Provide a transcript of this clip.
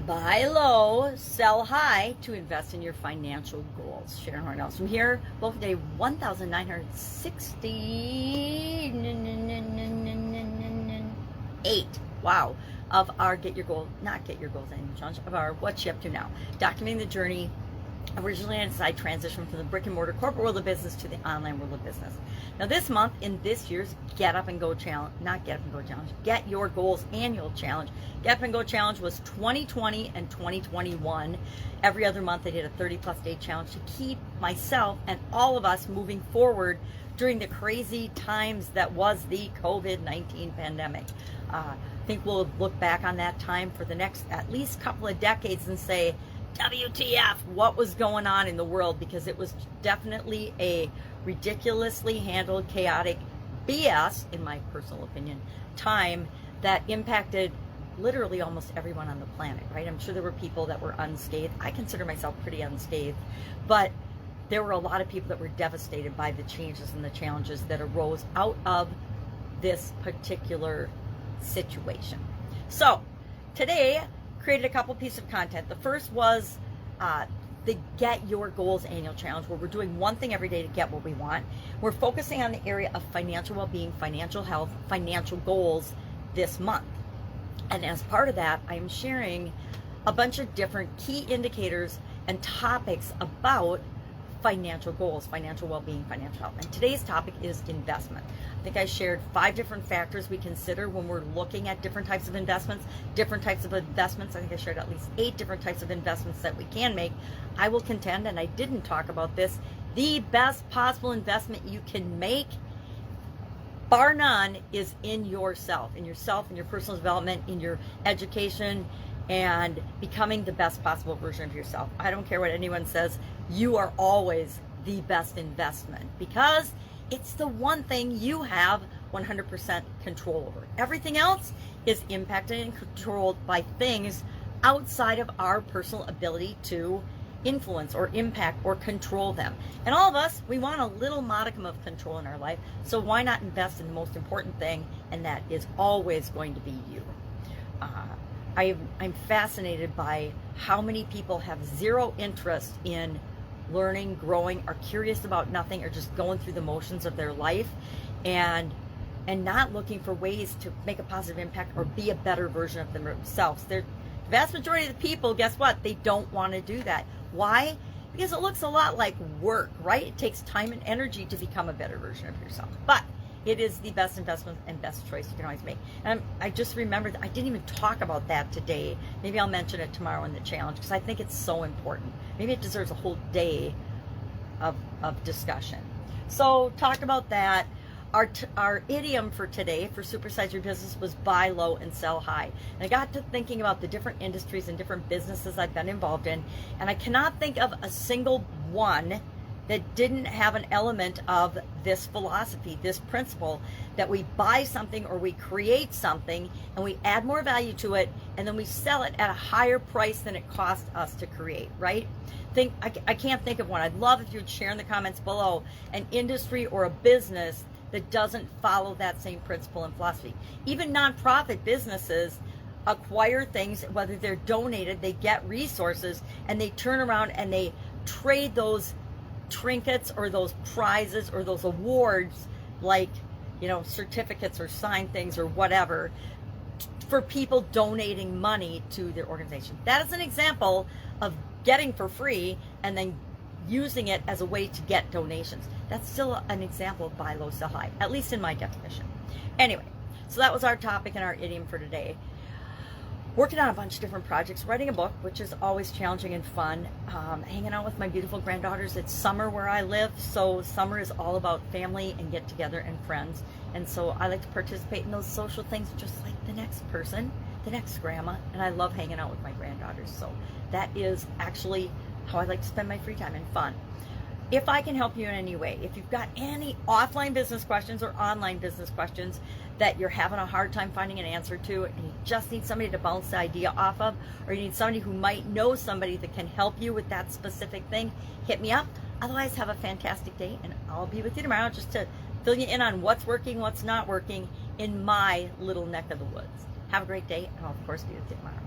Buy low, sell high to invest in your financial goals. Sharon Horne-Ellstrom here. Both day 1,968. Wow. Of our Get Your Goals, not Get Your Goals Annual Challenge, of our What You Up To Now. Documenting the journey originally as I transitioned from the brick and mortar corporate world of business to the online world of business. Now this month in this year's Get Up and Go Challenge, not Get Up and Go Challenge, Get Your Goals Annual Challenge. Get Up and Go Challenge was 2020 and 2021. Every other month I did a 30-plus day challenge to keep myself and all of us moving forward during the crazy times that was the COVID-19 pandemic. I think we'll look back on that time for the next at least couple of decades and say, WTF, what was going on in the world? Because it was definitely a ridiculously handled, chaotic BS, in my personal opinion, time that impacted literally almost everyone on the planet, right? I'm sure there were people that were unscathed. I consider myself pretty unscathed, but there were a lot of people that were devastated by the changes and the challenges that arose out of this particular situation. So today, created a couple pieces of content. The first was the Get Your Goals Annual Challenge, where we're doing one thing every day to get what we want. We're focusing on the area of financial well-being, financial health, financial goals this month. And as part of that, I'm sharing a bunch of different key indicators and topics about financial goals, financial well-being, financial health. And today's topic is investment. I think I shared 5 different factors we consider when we're looking at different types of investments. I think I shared at least 8 different types of investments that we can make. I will contend, and I didn't talk about this, the best possible investment you can make, bar none, is in yourself, in your personal development, in your education, and becoming the best possible version of yourself. I don't care what anyone says, you are always the best investment because it's the one thing you have 100% control over. Everything else is impacted and controlled by things outside of our personal ability to influence or impact or control them. And all of us, we want a little modicum of control in our life, so why not invest in the most important thing, and that is always going to be you. I'm fascinated by how many people have zero interest in learning, growing, are curious about nothing, or just going through the motions of their life and not looking for ways to make a positive impact or be a better version of themselves. The vast majority of the people, guess what? They don't want to do that. Why? Because it looks a lot like work, right? It takes time and energy to become a better version of yourself. But it is the best investment and best choice you can always make. And I just remembered I didn't even talk about that today. Maybe I'll mention it tomorrow in the challenge because I think it's so important. Maybe it deserves a whole day of discussion. So talk about that. Our idiom for today for Supersize Your Business was buy low and sell high. And I got to thinking about the different industries and different businesses I've been involved in, and I cannot think of a single one that didn't have an element of this philosophy, this principle, that we buy something or we create something and we add more value to it and then we sell it at a higher price than it cost us to create, right? I can't think of one. I'd love if you would share in the comments below an industry or a business that doesn't follow that same principle and philosophy. Even nonprofit businesses acquire things, whether they're donated, they get resources, and they turn around and they trade those trinkets or those prizes or those awards, like, certificates or signed things or whatever, for people donating money to their organization. That is an example of getting for free and then using it as a way to get donations. That's still an example of buy low, sell high, at least in my definition. Anyway, so that was our topic and our idiom for today. Working on a bunch of different projects, writing a book, which is always challenging and fun, hanging out with my beautiful granddaughters. It's summer where I live, so summer is all about family and get together and friends. And so I like to participate in those social things just like the next person, the next grandma, and I love hanging out with my granddaughters. So that is actually how I like to spend my free time and fun. If I can help you in any way, if you've got any offline business questions or online business questions that you're having a hard time finding an answer to, and you just need somebody to bounce the idea off of, or you need somebody who might know somebody that can help you with that specific thing, hit me up. Otherwise, have a fantastic day, and I'll be with you tomorrow just to fill you in on what's working, what's not working in my little neck of the woods. Have a great day, and I'll, of course, be with you tomorrow.